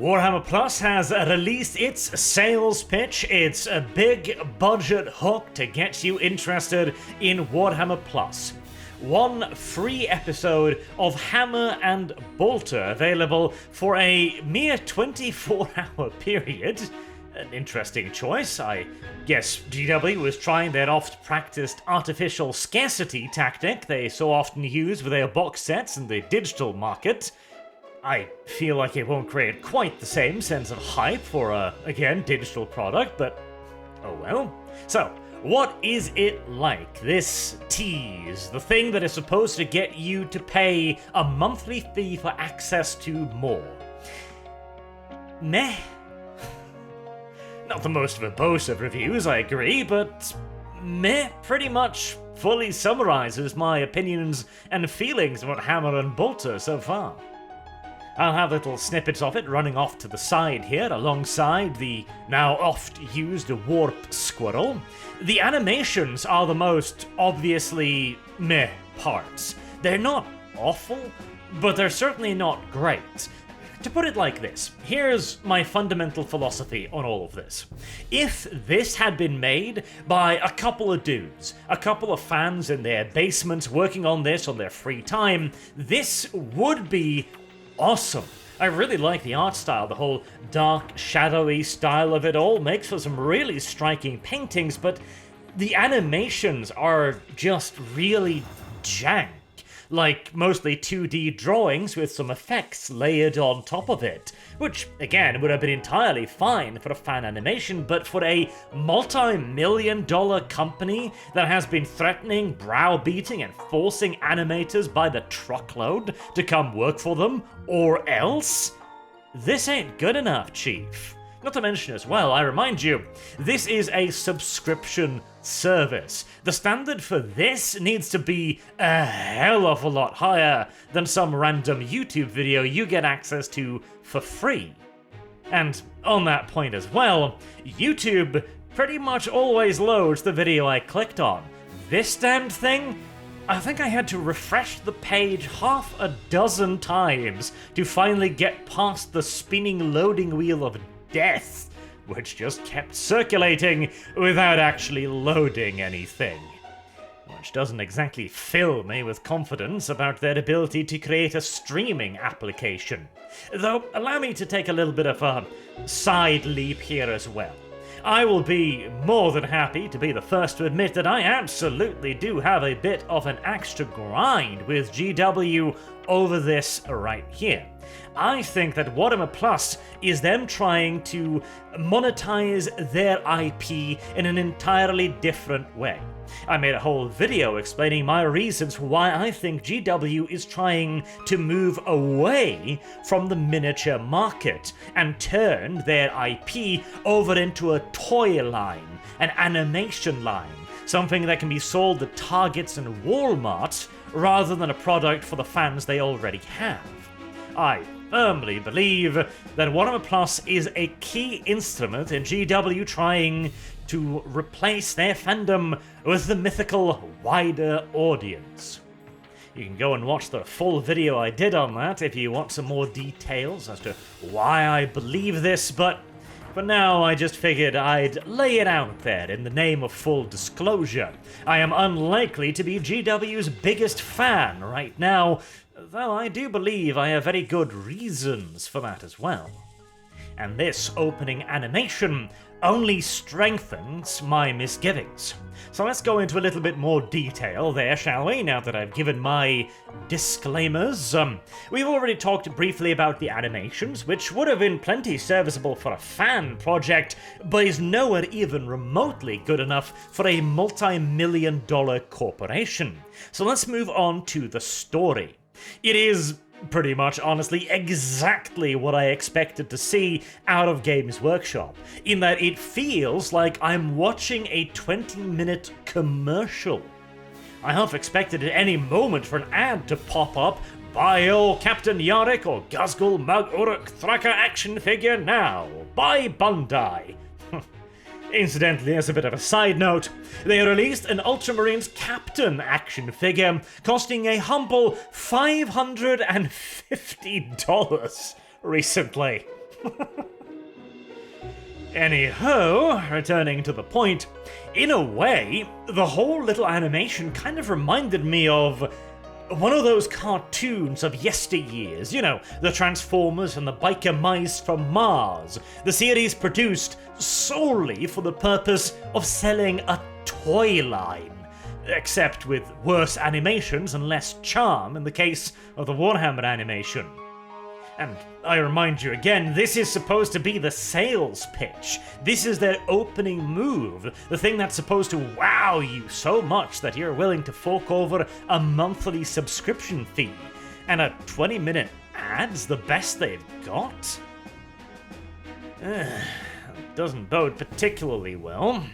Warhammer Plus has released its sales pitch. It's a big budget hook to get you interested in Warhammer Plus. One free episode of Hammer and Bolter available for a mere 24-hour period. An interesting choice. I guess GW was trying their oft-practiced artificial scarcity tactic they so often use with their box sets in the digital market. I feel like it won't create quite the same sense of hype for a, again, digital product, but oh well. So, what is it like, this tease, the thing that is supposed to get you to pay a monthly fee for access to more? Meh. Not the most verbose of reviews, I agree, but meh pretty much fully summarizes my opinions and feelings about Hammer and Bolter so far. I'll have little snippets of it running off to the side here alongside the now oft-used warp squirrel. The animations are the most obviously meh parts. They're not awful, but they're certainly not great. To put it like this, here's my fundamental philosophy on all of this. If this had been made by a couple of dudes, a couple of fans in their basements working on this on their free time, this would be awesome. I really like the art style. The whole dark, shadowy style of it all makes for some really striking paintings, but the animations are just really jank. Like mostly 2D drawings with some effects layered on top of it, which again would have been entirely fine for a fan animation, but for a multi-million-dollar company that has been threatening, browbeating, and forcing animators by the truckload to come work for them, or else, this ain't good enough, Chief. Not to mention as well, I remind you, this is a subscription service. The standard for this needs to be a hell of a lot higher than some random YouTube video you get access to for free. And on that point as well, YouTube pretty much always loads the video I clicked on. This damned thing? I think I had to refresh the page half a dozen times to finally get past the spinning loading wheel of death, which just kept circulating without actually loading anything. Which doesn't exactly fill me with confidence about their ability to create a streaming application. Though, allow me to take a little bit of a side leap here as well. I will be more than happy to be the first to admit that I absolutely do have a bit of an extra grind with GW over this right here. I think that Warhammer Plus is them trying to monetize their IP in an entirely different way. I made a whole video explaining my reasons why I think GW is trying to move away from the miniature market and turn their IP over into a toy line, an animation line, something that can be sold at Targets and Walmart rather than a product for the fans they already have. I firmly believe that Warhammer Plus is a key instrument in GW trying to replace their fandom with the mythical wider audience. You can go and watch the full video I did on that if you want some more details as to why I believe this, but for now I just figured I'd lay it out there in the name of full disclosure. I am unlikely to be GW's biggest fan right now, though I do believe I have very good reasons for that as well. And this opening animation only strengthens my misgivings. So let's go into a little bit more detail there, shall we, now that I've given my disclaimers. We've already talked briefly about the animations, which would have been plenty serviceable for a fan project, but is nowhere even remotely good enough for a multi-million-dollar corporation. So let's move on to the story. It is pretty much, honestly, exactly what I expected to see out of Games Workshop, in that it feels like I'm watching a 20-minute commercial. I half expected at any moment for an ad to pop up, "Buy all Captain Yarrick or Gazgul Mug Uruk Thraka action figure now, by Bandai." Incidentally, as a bit of a side note, they released an Ultramarines Captain action figure costing a humble $550 recently. Anyhow, returning to the point, in a way, the whole little animation kind of reminded me of one of those cartoons of yesteryears, you know, the Transformers and the Biker Mice from Mars, the series produced solely for the purpose of selling a toy line, except with worse animations and less charm in the case of the Warhammer animation. And I remind you again, this is supposed to be the sales pitch. This is their opening move, the thing that's supposed to wow you so much that you're willing to fork over a monthly subscription fee. And a 20-minute ad's the best they've got? Doesn't bode particularly well.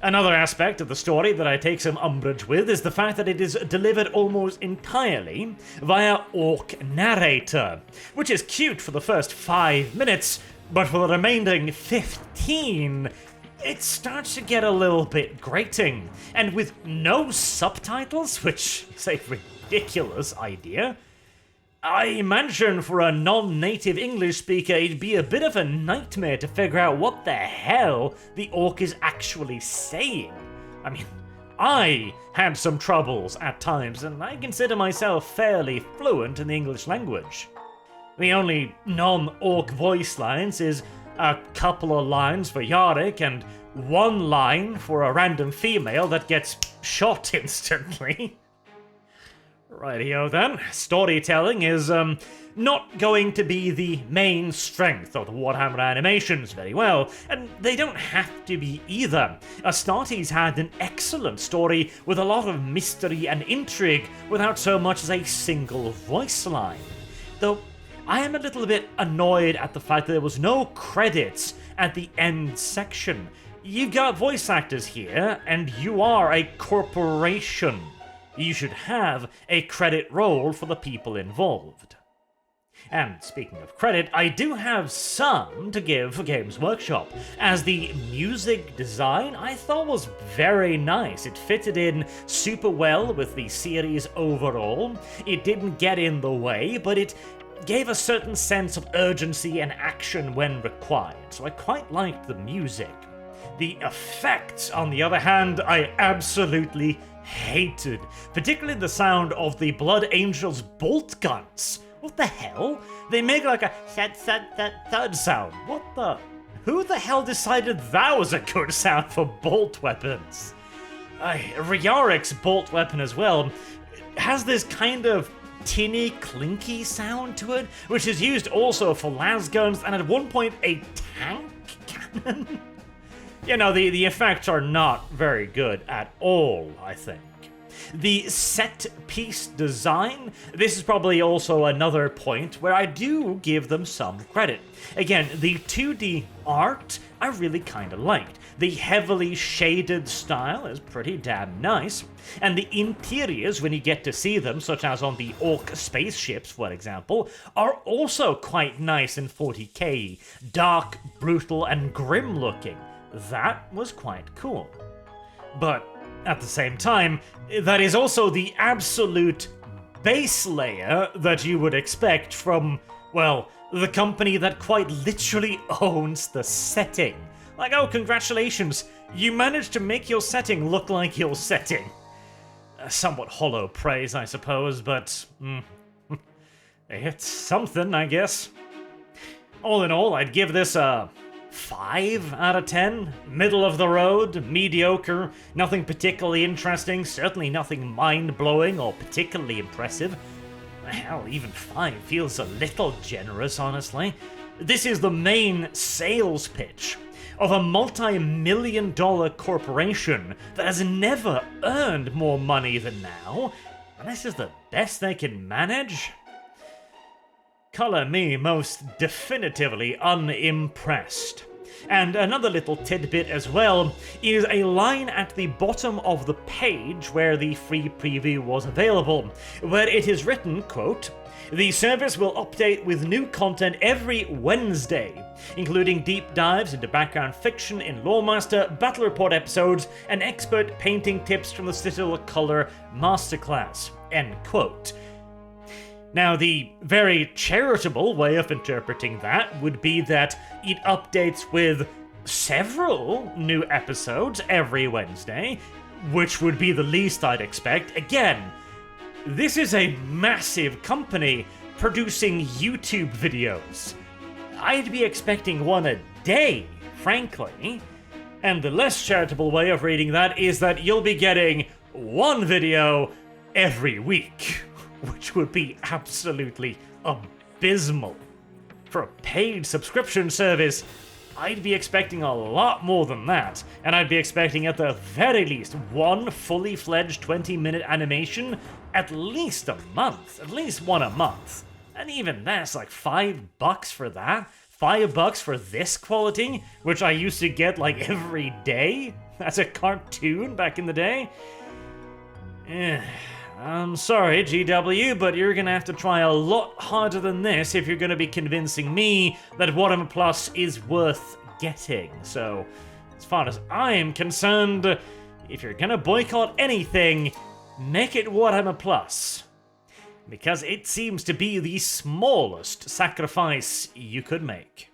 Another aspect of the story that I take some umbrage with is the fact that it is delivered almost entirely via orc narrator, which is cute for the first 5 minutes, but for the remaining 15, it starts to get a little bit grating. And with no subtitles, which is a ridiculous idea, I imagine for a non-native English speaker it'd be a bit of a nightmare to figure out what the hell the orc is actually saying. I mean, I had some troubles at times, and I consider myself fairly fluent in the English language. The only non-orc voice lines is a couple of lines for Yarick and one line for a random female that gets shot instantly. Rightio then, storytelling is not going to be the main strength of the Warhammer animations very well, and they don't have to be either. Astartes had an excellent story with a lot of mystery and intrigue without so much as a single voice line. Though I am a little bit annoyed at the fact that there was no credits at the end section. You've got voice actors here, and you are a corporation. You should have a credit roll for the people involved. And speaking of credit, I do have some to give for Games Workshop, as the music design I thought was very nice. It fitted in super well with the series overall. It didn't get in the way, but it gave a certain sense of urgency and action when required, so I quite liked the music. The effects, on the other hand, I absolutely hated, particularly the sound of the Blood Angels bolt guns. What the hell? They make like a thud sound. What the? Who the hell decided that was a good sound for bolt weapons? Ryarik's bolt weapon as well has this kind of tinny, clinky sound to it, which is used also for las guns and at one point a tank cannon. You know, the effects are not very good at all, I think. The set-piece design, this is probably also another point where I do give them some credit. Again, the 2D art I really kind of liked. The heavily shaded style is pretty damn nice, and the interiors, when you get to see them, such as on the orc spaceships, for example, are also quite nice in 40k, dark, brutal, and grim looking. That was quite cool. But at the same time, that is also the absolute base layer that you would expect from, well, the company that quite literally owns the setting. Like, oh, congratulations, you managed to make your setting look like your setting. Somewhat hollow praise, I suppose, but it's something, I guess. All in all, I'd give this a 5 out of 10, middle of the road, mediocre, nothing particularly interesting, certainly nothing mind-blowing or particularly impressive. Hell, even 5 feels a little generous, honestly. This is the main sales pitch of a multi-million-dollar corporation that has never earned more money than now, and this is the best they can manage? Color me most definitively unimpressed. And another little tidbit as well is a line at the bottom of the page where the free preview was available, where it is written, quote, "The service will update with new content every Wednesday, including deep dives into background fiction in Loremaster, Battle Report episodes, and expert painting tips from the Citadel Color Masterclass," end quote. Now, the very charitable way of interpreting that would be that it updates with several new episodes every Wednesday, which would be the least I'd expect. Again, this is a massive company producing YouTube videos. I'd be expecting one a day, frankly. And the less charitable way of reading that is that you'll be getting one video every week, which would be absolutely abysmal. For a paid subscription service, I'd be expecting a lot more than that, and I'd be expecting at the very least one fully fledged 20-minute animation at least a month, at least one a month. And even that's like $5 for that. $5 for this quality, which I used to get like every day as a cartoon back in the day. I'm sorry, GW, but you're gonna have to try a lot harder than this if you're gonna be convincing me that Warhammer Plus is worth getting. So, as far as I am concerned, if you're gonna boycott anything, make it Warhammer Plus. Because it seems to be the smallest sacrifice you could make.